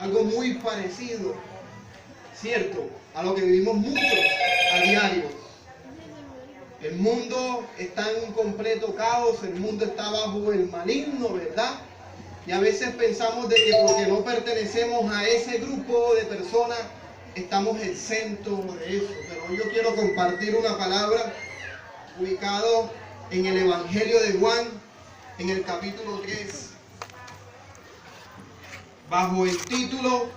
algo muy parecido, ¿cierto?, a lo que vivimos muchos a diario. El mundo está en un completo caos, el mundo está bajo el maligno, ¿verdad? Y a veces pensamos de que porque no pertenecemos a ese grupo de personas, estamos exentos de eso. Pero hoy yo quiero compartir una palabra ubicado en el Evangelio de Juan, en el capítulo 3, bajo el título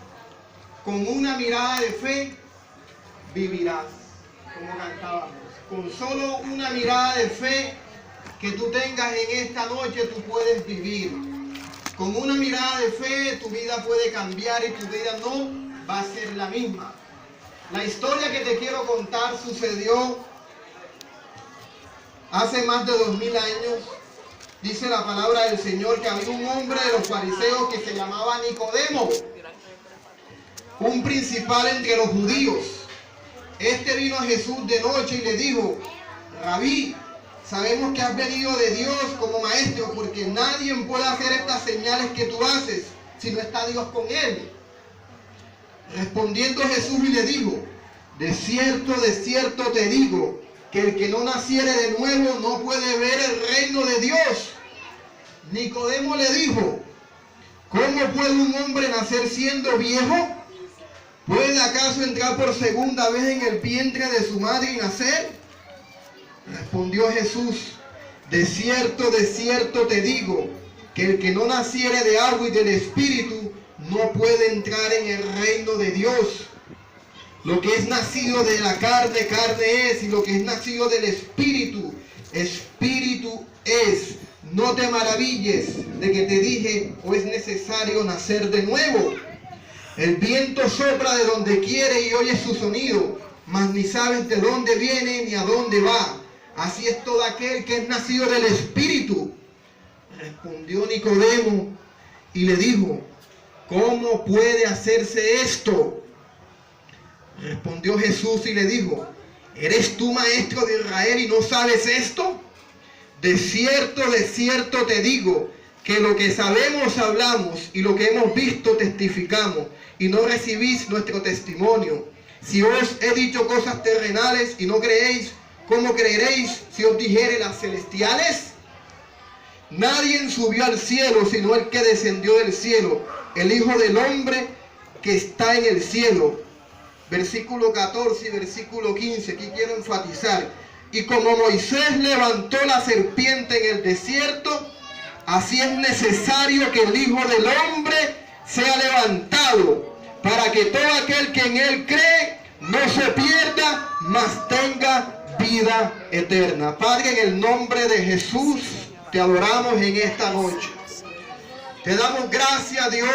"Con una mirada de fe vivirás", como cantábamos. Con solo una mirada de fe que tú tengas en esta noche, tú puedes vivir. Con una mirada de fe tu vida puede cambiar y tu vida no va a ser la misma. La historia que te quiero contar sucedió hace más de 2000 años. Dice la palabra del Señor que había un hombre de los fariseos que se llamaba Nicodemo, un principal entre los judíos. Este vino a Jesús de noche y le dijo: Rabí, sabemos que has venido de Dios como maestro, porque nadie puede hacer estas señales que tú haces si no está Dios con él. Respondiendo Jesús y le dijo: de cierto te digo, que el que no naciere de nuevo no puede ver el reino de Dios. Nicodemo le dijo: ¿cómo puede un hombre nacer siendo viejo? ¿Puede acaso entrar por segunda vez en el vientre de su madre y nacer? Respondió Jesús: de cierto te digo, que el que no naciere de agua y del Espíritu no puede entrar en el reino de Dios. Lo que es nacido de la carne, carne es, y lo que es nacido del Espíritu, Espíritu es. No te maravilles de que te dije: o es necesario nacer de nuevo. El viento sopla de donde quiere y oyes su sonido, mas ni sabes de dónde viene ni a dónde va. Así es todo aquel que es nacido del Espíritu. Respondió Nicodemo y le dijo: ¿cómo puede hacerse esto? Respondió Jesús y le dijo: ¿eres tú maestro de Israel y no sabes esto? De cierto te digo, que lo que sabemos hablamos y lo que hemos visto testificamos, y no recibís nuestro testimonio. Si os he dicho cosas terrenales y no creéis, ¿cómo creeréis si os dijere las celestiales? Nadie subió al cielo sino el que descendió del cielo, el Hijo del Hombre que está en el cielo. Versículo 14 y versículo 15, aquí quiero enfatizar. Y como Moisés levantó la serpiente en el desierto, así es necesario que el Hijo del Hombre sea levantado, para que todo aquel que en él cree no se pierda, mas tenga vida eterna. Padre, en el nombre de Jesús, te adoramos en esta noche. Te damos gracias, Dios,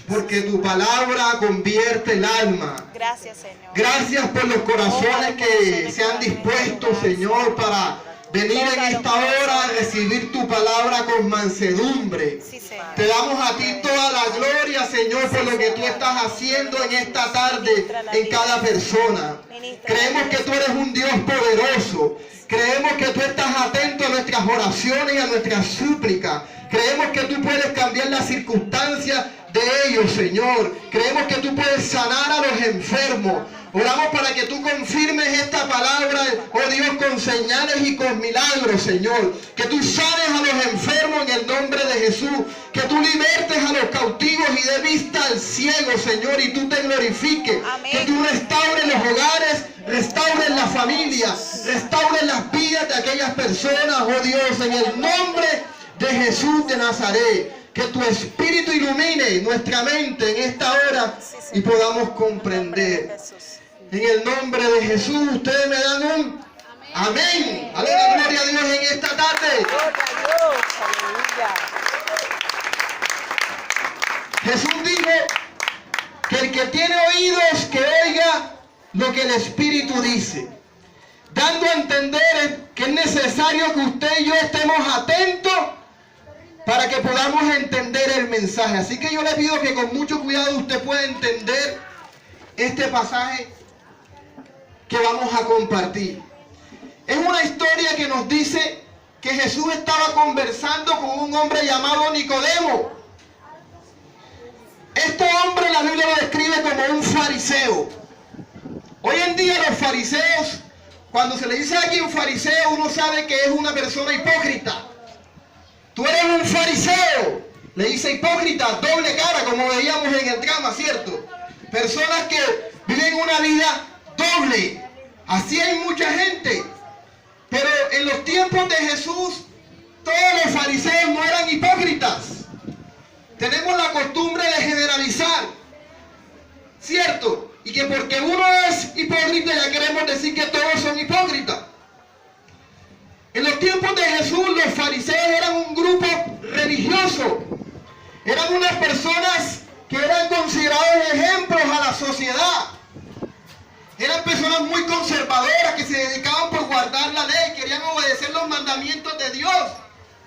porque tu palabra convierte el alma. Gracias, Señor. Gracias por los corazones que se han dispuesto, Señor, para venir en esta hora a recibir tu palabra con mansedumbre. Sí, Señor. Te damos a ti toda la gloria, Señor, por lo que tú estás haciendo en esta tarde en cada persona. Creemos que tú eres un Dios poderoso. Creemos que tú estás atento a nuestras oraciones y a nuestras súplicas. Creemos que tú puedes cambiar las circunstancias de ellos, Señor. Creemos que tú puedes sanar a los enfermos. Oramos para que tú confirmes esta palabra, oh Dios, con señales y con milagros, Señor. Que tú sanes a los enfermos en el nombre de Jesús. Que tú libertes a los cautivos y dé vista al ciego, Señor, y tú te glorifiques. Amén. Que tú restaures los hogares, restaures la familia, restaures las vidas de aquellas personas, oh Dios, en el nombre de Jesús de Nazaret. Que tu Espíritu ilumine nuestra mente en esta hora y podamos comprender. En el nombre de Jesús, ustedes me dan un amén. Aleluya, gloria a Dios en esta tarde. Jesús dijo que el que tiene oídos que oiga lo que el Espíritu dice, dando a entender que es necesario que usted y yo estemos atentos para que podamos entender el mensaje. Así que yo le pido que con mucho cuidado usted pueda entender este pasaje que vamos a compartir. Es una historia que nos dice que Jesús estaba conversando con un hombre llamado Nicodemo. Este hombre, la Biblia fariseo. Hoy en día los fariseos, cuando se le dice a alguien fariseo, uno sabe que es una persona hipócrita. Tú eres un fariseo, le dice hipócrita, doble cara, como veíamos en el drama, ¿cierto? Personas que viven una vida doble. Así hay mucha gente. Pero en los tiempos de Jesús, todos los fariseos no eran hipócritas. Tenemos la costumbre de generalizar, ¿cierto? Y que porque uno es hipócrita ya queremos decir que todos son hipócritas. En los tiempos de Jesús los fariseos eran un grupo religioso. Eran unas personas que eran considerados ejemplos a la sociedad. Eran personas muy conservadoras que se dedicaban por guardar la ley, querían obedecer los mandamientos de Dios.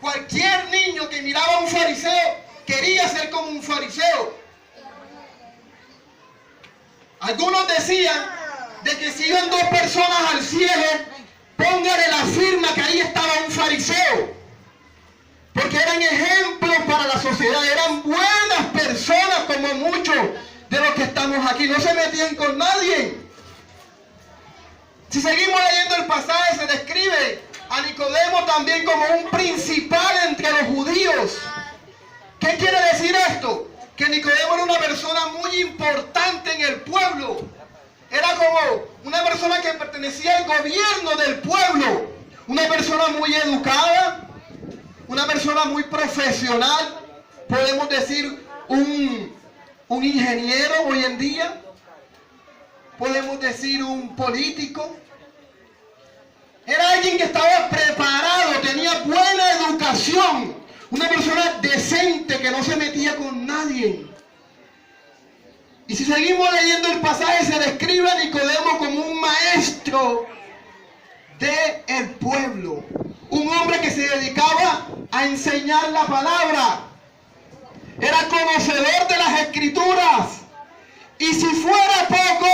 Cualquier niño que miraba a un fariseo quería ser como un fariseo. Algunos decían de que si iban dos personas al cielo, póngale la firma que ahí estaba un fariseo. Porque eran ejemplos para la sociedad, eran buenas personas como muchos de los que estamos aquí. No se metían con nadie. Si seguimos leyendo el pasaje, se describe a Nicodemo también como un principal entre los judíos. ¿Qué quiere decir esto? Que Nicodemo era una persona muy importante en el pueblo. Era como una persona que pertenecía al gobierno del pueblo. Una persona muy educada, una persona muy profesional. Podemos decir un ingeniero hoy en día. Podemos decir un político. Era alguien que estaba preparado, tenía buena educación. Una persona decente que no se metía con nadie. Y si seguimos leyendo el pasaje, se describe a Nicodemo como un maestro del pueblo. Un hombre que se dedicaba a enseñar la palabra. Era conocedor de las escrituras. Y si fuera poco,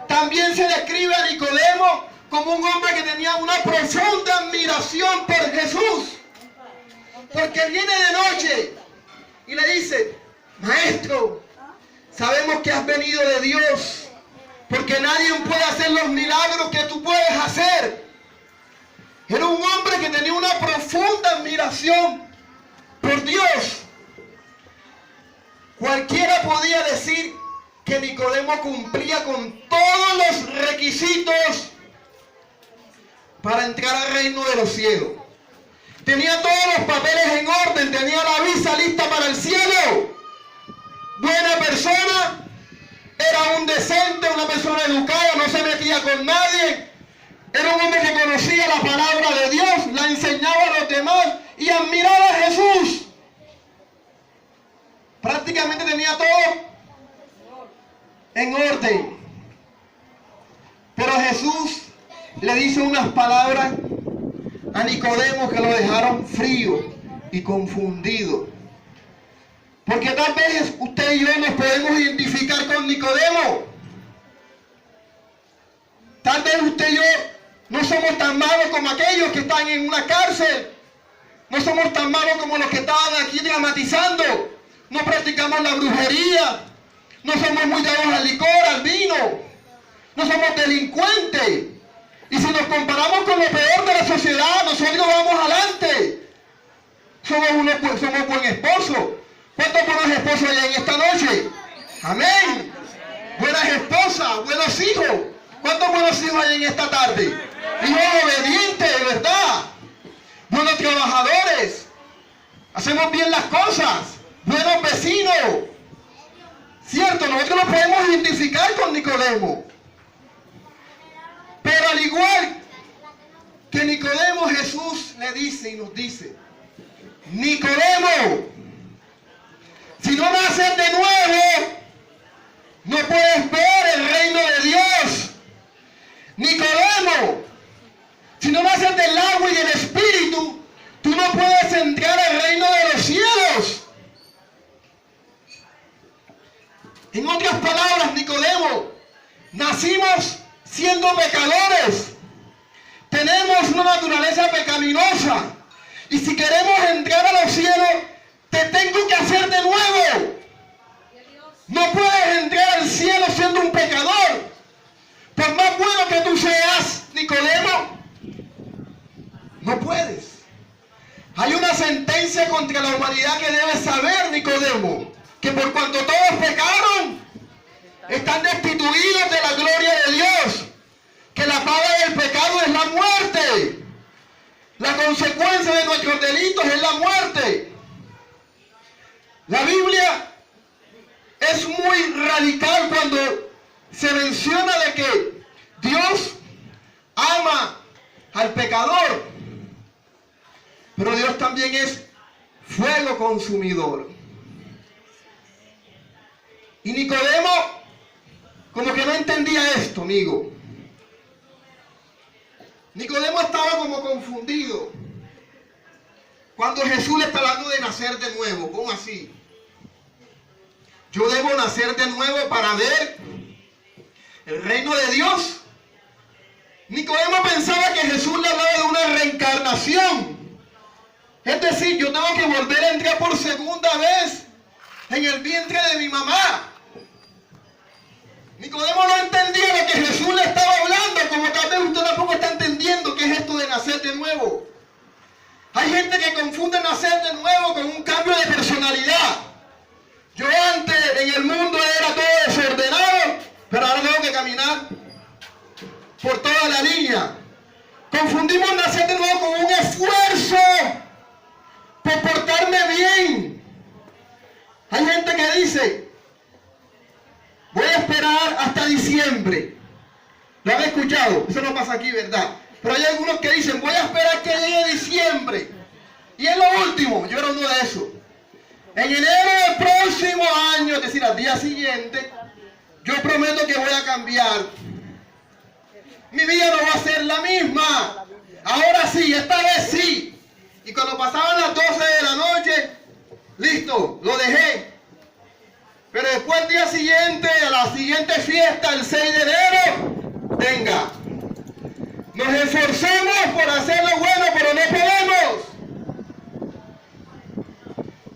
también se describe a Nicodemo como un hombre que tenía una profunda admiración por Jesús. Porque viene de noche y le dice: maestro, sabemos que has venido de Dios, porque nadie puede hacer los milagros que tú puedes hacer. Era un hombre que tenía una profunda admiración por Dios. Cualquiera podía decir que Nicodemo cumplía con todos los requisitos para entrar al reino de los cielos. Tenía todos los papeles en orden, tenía la visa lista para el cielo. Buena persona, era un decente, una persona educada, no se metía con nadie. Era un hombre que conocía la palabra de Dios, la enseñaba a los demás y admiraba a Jesús. Prácticamente tenía todo en orden. Pero Jesús le dice unas palabras a Nicodemo que lo dejaron frío y confundido. Porque tal vez usted y yo nos podemos identificar con Nicodemo. Tal vez usted y yo no somos tan malos como aquellos que están en una cárcel. No somos tan malos como los que estaban aquí dramatizando. No practicamos la brujería. No somos muy dados al licor, al vino. No somos delincuentes. Y si nos comparamos con lo peor de la sociedad, nosotros vamos adelante. Somos buen esposo. ¿Cuántos buenos esposos hay en esta noche? Amén. Buenas esposas, buenos hijos. ¿Cuántos buenos hijos hay en esta tarde? Hijos obedientes, ¿verdad? Buenos trabajadores. Hacemos bien las cosas. Buenos vecinos. Cierto, nosotros nos podemos identificar con Nicodemo. Pero al igual que Nicodemo, Jesús le dice y nos dice: Nicodemo, si no naces de nuevo, no puedes ver el reino de Dios. Nicodemo, si no naces del agua y del espíritu, tú no puedes entrar al reino de los cielos. En otras palabras, Nicodemo, nacimos siendo pecadores. Tenemos una naturaleza pecaminosa. Y si queremos entrar a los cielos, te tengo que hacer de nuevo. No puedes entrar al cielo siendo un pecador. Por más bueno que tú seas, Nicodemo, no puedes. Hay una sentencia contra la humanidad que debes saber, Nicodemo, que por cuanto todos pecaron, están destituidos de la gloria de Dios, que la paga del pecado es la muerte. La consecuencia de nuestros delitos es la muerte. La Biblia es muy radical cuando se menciona de que Dios ama al pecador, pero Dios también es fuego consumidor. Y Nicodemo como que no entendía esto, amigo. Nicodemo estaba como confundido cuando Jesús le está hablando de nacer de nuevo. ¿Cómo así? Yo debo nacer de nuevo para ver el reino de Dios. Nicodemo pensaba que Jesús le hablaba de una reencarnación. Es decir, yo tengo que volver a entrar por segunda vez en el vientre de mi mamá. Nicodemo no entendía lo que Jesús le estaba hablando, como tal vez usted tampoco está entendiendo qué es esto de nacer de nuevo. Hay gente que confunde nacer de nuevo con un cambio de personalidad. Yo antes en el mundo era todo desordenado, pero ahora tengo que caminar por toda la línea. Confundimos nacer de nuevo con un esfuerzo por portarme bien. Hay gente que dice, voy a esperar hasta diciembre. ¿Lo han escuchado? Eso no pasa aquí, ¿verdad? Pero hay algunos que dicen, voy a esperar que llegue diciembre. Y es lo último, yo era uno de esos. En enero del próximo año, es decir, al día siguiente, yo prometo que voy a cambiar. Mi vida no va a ser la misma. Ahora sí, esta vez sí. Y cuando pasaban las 12 de la noche, listo, lo dejé. Pero después el día siguiente, a la siguiente fiesta, el 6 de enero, venga. Nos esforzamos por hacer lo bueno, pero no podemos.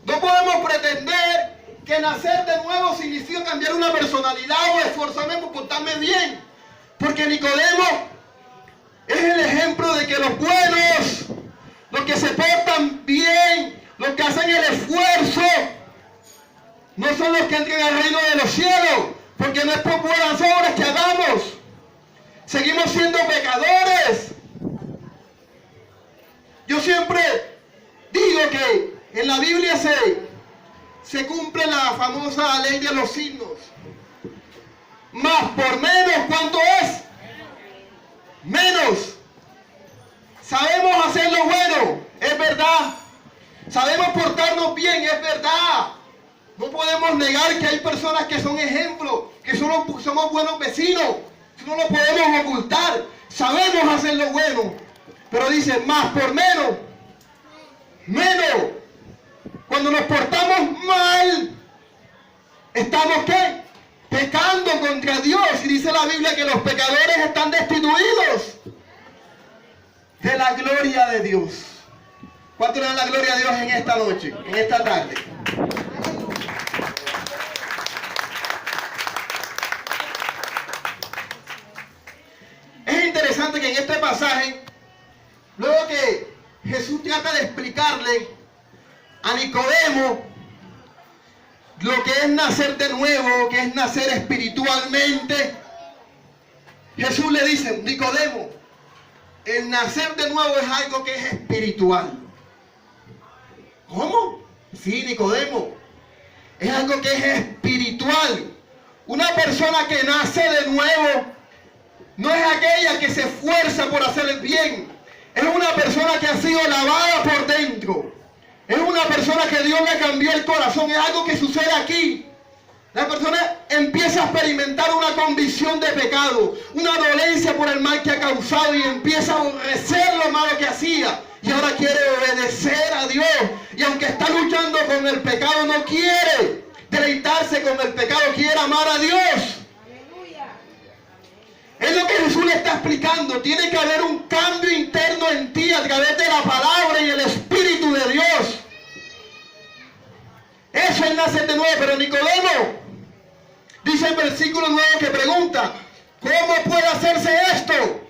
No podemos pretender que nacer de nuevo significa cambiar una personalidad o esforzarme por portarme bien. Porque Nicodemo es el ejemplo de que los buenos, los que se portan bien, los que hacen el esfuerzo, no son los que entran al reino de los cielos, porque no es por buenas obras que hagamos. Seguimos siendo pecadores. Yo siempre digo que en la Biblia se cumple la famosa ley de los signos. Más por menos, ¿cuánto es? Menos. Sabemos hacer lo bueno, es verdad. Sabemos portarnos bien, es verdad. No podemos negar que hay personas que son ejemplos, que somos buenos vecinos. No lo podemos ocultar. Sabemos hacer lo bueno. Pero dice, más por menos. Menos. Cuando nos portamos mal, ¿estamos qué? Pecando contra Dios. Y dice la Biblia que los pecadores están destituidos de la gloria de Dios. ¿Cuánto le dan la gloria a Dios en esta noche, en esta tarde? Es interesante que en este pasaje, luego que Jesús trata de explicarle a Nicodemo lo que es nacer de nuevo, que es nacer espiritualmente, Jesús le dice, Nicodemo, el nacer de nuevo es algo que es espiritual. ¿Cómo? Sí, Nicodemo, es algo que es espiritual. Una persona que nace de nuevo no es aquella que se esfuerza por hacer el bien. Es una persona que ha sido lavada por dentro. Es una persona que Dios le cambió el corazón. Es algo que sucede aquí. La persona empieza a experimentar una convicción de pecado, una dolencia por el mal que ha causado y empieza a aborrecer lo malo que hacía. Y ahora quiere obedecer a Dios. Y aunque está luchando con el pecado, no quiere deleitarse con el pecado, quiere amar a Dios. Es lo que Jesús le está explicando. Tiene que haber un cambio interno en ti a través de la palabra y el Espíritu de Dios. Eso es nacer de nuevo. Pero Nicodemo dice, dice el versículo 9 que pregunta, ¿cómo puede hacerse esto?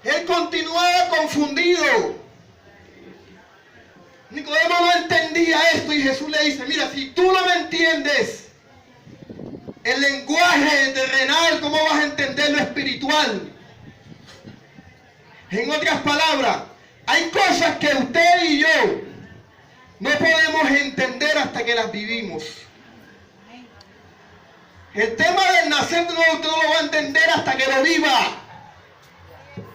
Él continuaba confundido. Nicodemo no entendía esto y Jesús le dice, mira, si tú no me entiendes el lenguaje terrenal, ¿cómo vas a entender lo espiritual? En otras palabras, hay cosas que usted y yo no podemos entender hasta que las vivimos. El tema del nacer de nuevo usted no lo va a entender hasta que lo viva,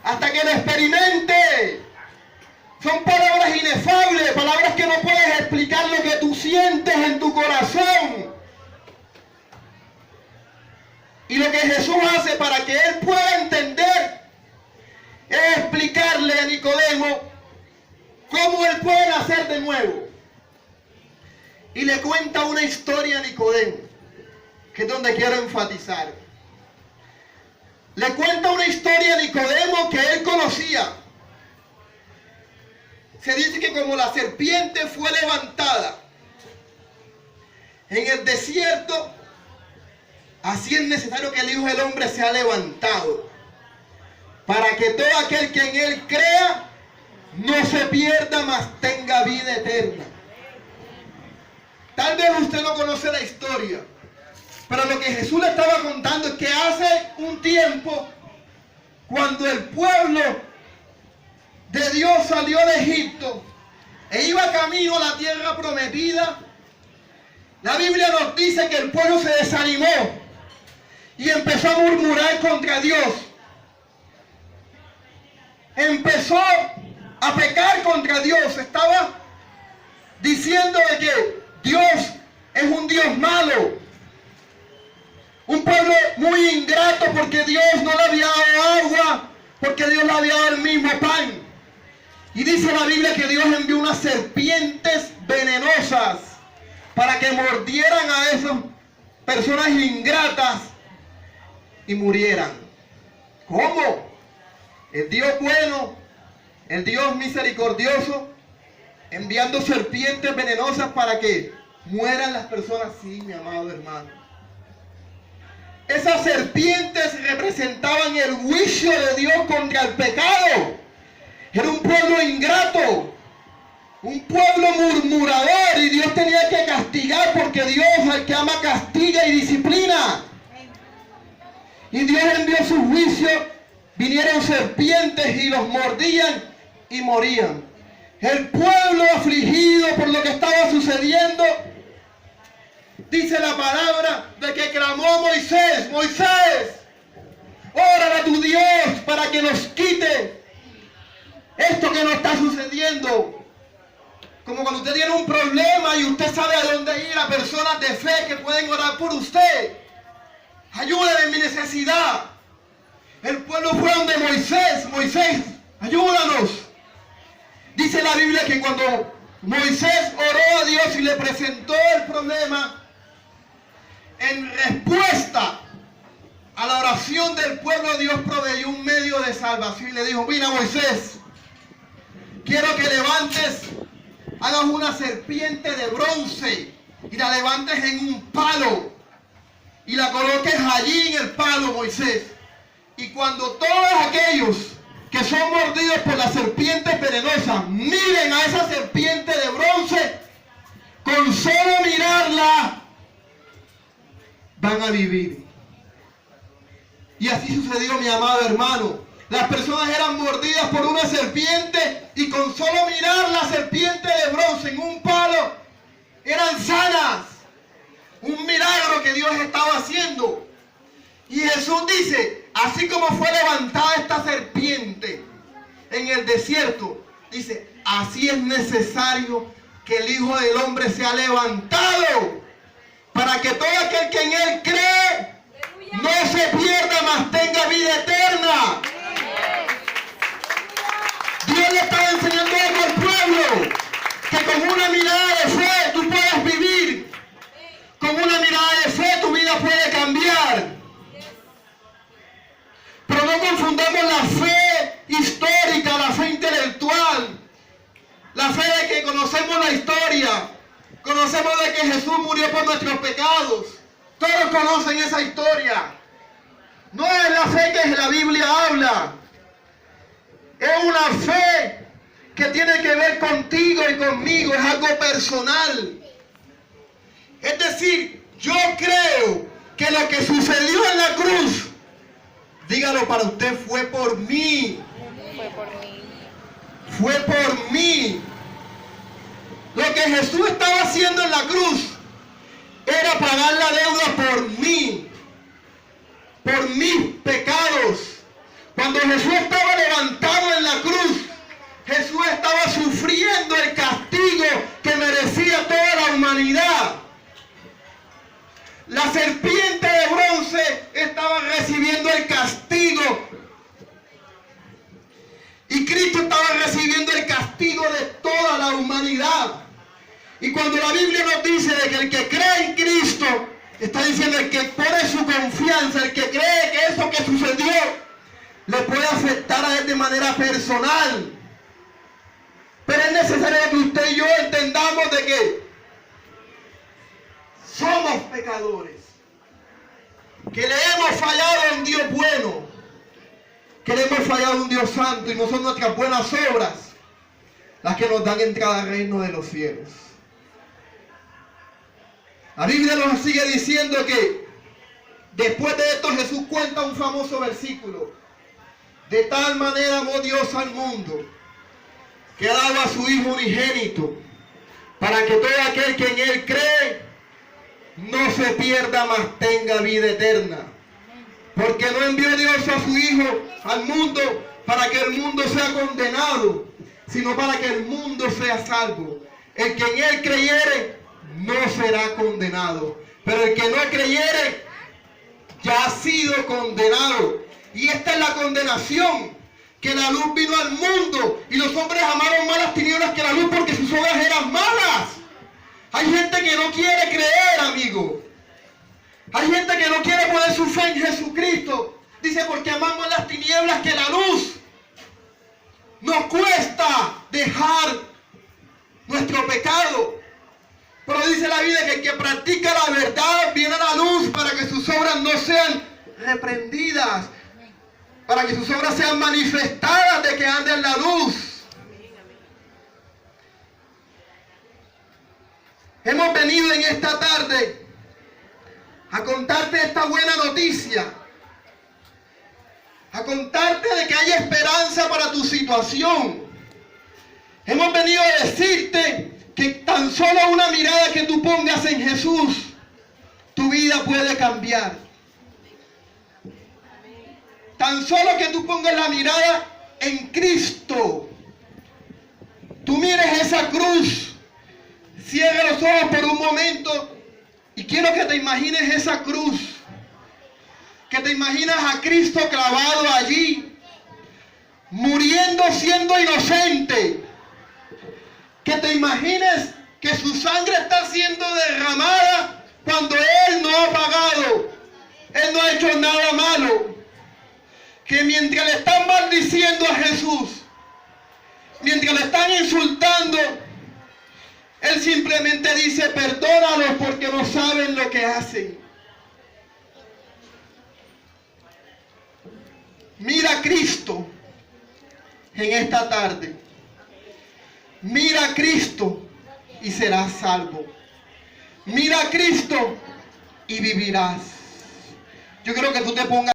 hasta que lo experimente. Son palabras inefables, palabras que no puedes explicar lo que tú sientes en tu corazón. Y lo que Jesús hace para que él pueda entender es explicarle a Nicodemo cómo él puede nacer de nuevo. Y le cuenta una historia a Nicodemo, que es donde quiero enfatizar. Le cuenta una historia a Nicodemo que él conocía. Se dice que como la serpiente fue levantada en el desierto, así es necesario que el Hijo del Hombre sea levantado, para que todo aquel que en él crea no se pierda, mas tenga vida eterna. Tal vez usted no conoce la historia, pero lo que Jesús le estaba contando es que hace un tiempo, cuando el pueblo de Dios salió de Egipto e iba camino a la tierra prometida, la Biblia nos dice que el pueblo se desanimó y empezó a murmurar contra Dios. Empezó a pecar contra Dios. Estaba diciendo de que Dios es un Dios malo, un pueblo muy ingrato porque Dios no le había dado agua, porque Dios le había dado el mismo pan. Y dice la Biblia que Dios envió unas serpientes venenosas para que mordieran a esas personas ingratas y murieran. ¿Cómo? El Dios bueno, el Dios misericordioso, enviando serpientes venenosas para que mueran las personas. Sí, mi amado hermano. Esas serpientes representaban el juicio de Dios contra el pecado. Era un pueblo ingrato, un pueblo murmurador, y Dios tenía que castigar porque Dios al que ama castiga y disciplina. Y Dios envió su juicio, vinieron serpientes y los mordían y morían. El pueblo afligido por lo que estaba sucediendo, dice la palabra de que clamó a Moisés, Moisés, órale a tu Dios para que nos quite esto que nos está sucediendo. Como cuando usted tiene un problema y usted sabe a dónde ir a personas de fe que pueden orar por usted. Ayúdame en mi necesidad. El pueblo fue donde Moisés, Moisés, ayúdanos. Dice la Biblia que cuando Moisés oró a Dios y le presentó el problema, en respuesta a la oración del pueblo, Dios proveyó un medio de salvación y le dijo, mira Moisés, quiero que levantes, hagas una serpiente de bronce y la levantes en un palo y la coloques allí en el palo, Moisés. Y cuando todos aquellos que son mordidos por las serpientes venenosas miren a esa serpiente de bronce, con solo mirarla van a vivir. Y así sucedió, mi amado hermano. Las personas eran mordidas por una serpiente y con solo mirar la serpiente de bronce en un palo eran sanas. Un milagro que Dios estaba haciendo. Y Jesús dice, así como fue levantada esta serpiente en el desierto, dice, así es necesario que el Hijo del Hombre sea levantado para que todo aquel que en él cree no se pierda, mas tenga vida eterna. Dios le estaba enseñando algo al pueblo, que con una mirada de fe tú puedes vivir, con una mirada de fe tu vida puede cambiar. Pero no confundamos la fe histórica, la fe intelectual, la fe de que conocemos la historia, conocemos de que Jesús murió por nuestros pecados, Todos conocen esa historia. No es la fe que la Biblia habla. Es una fe que tiene que ver contigo y conmigo. Es algo personal. Es decir, yo creo que lo que sucedió en la cruz, dígalo para usted, fue por mí. Fue por mí. Fue por mí. Lo que Jesús estaba haciendo en la cruz era pagar la deuda por mí, por mis pecados. Cuando Jesús estaba levantado en la cruz, Jesús estaba sufriendo el castigo que merecía toda la humanidad. La serpiente de bronce estaba recibiendo el castigo. Y Cristo estaba recibiendo el castigo de toda la humanidad. Y cuando la Biblia nos dice de que el que cree en Cristo, está diciendo el que pone su confianza, el que cree que eso que sucedió le puede afectar a él de manera personal. Pero es necesario que usted y yo entendamos de que somos pecadores, que le hemos fallado a un Dios bueno, que le hemos fallado a un Dios santo, y no son nuestras buenas obras las que nos dan entrada al reino de los cielos. La Biblia nos sigue diciendo que después de esto Jesús cuenta un famoso versículo: de tal manera amó Dios al mundo que ha dado a su Hijo unigénito, para que todo aquel que en Él cree no se pierda, mas tenga vida eterna. Porque no envió Dios a su Hijo al mundo para que el mundo sea condenado, sino para que el mundo sea salvo. El que en Él creyere no será condenado, pero el que no creyere ya ha sido condenado. Y esta es la condenación, que la luz vino al mundo y los hombres amaron más las tinieblas que la luz, porque sus obras eran malas. Hay gente que no quiere creer, amigo. Hay gente que no quiere poner su fe en Jesucristo. Dice, porque amamos las tinieblas que la luz. Nos cuesta dejar nuestro pecado. Pero dice la Biblia que el que practica la verdad viene a la luz para que sus obras no sean reprendidas, para que sus obras sean manifestadas de que anda en la luz. Hemos venido en esta tarde a contarte esta buena noticia, a contarte de que hay esperanza para tu situación. Hemos venido a decirte que tan solo una mirada que tú pongas en Jesús, tu vida puede cambiar. Tan solo que tú pongas la mirada en Cristo. Tú mires esa cruz, cierra los ojos por un momento y quiero que te imagines esa cruz. Que te imaginas a Cristo clavado allí, muriendo siendo inocente. Que te imagines que su sangre está siendo derramada cuando Él no ha pagado. Él no ha hecho nada malo. Que mientras le están maldiciendo a Jesús, mientras le están insultando, Él simplemente dice, perdónalos porque no saben lo que hacen. Mira a Cristo en esta tarde. Mira a Cristo y serás salvo. Mira a Cristo y vivirás. Yo creo que tú te pongas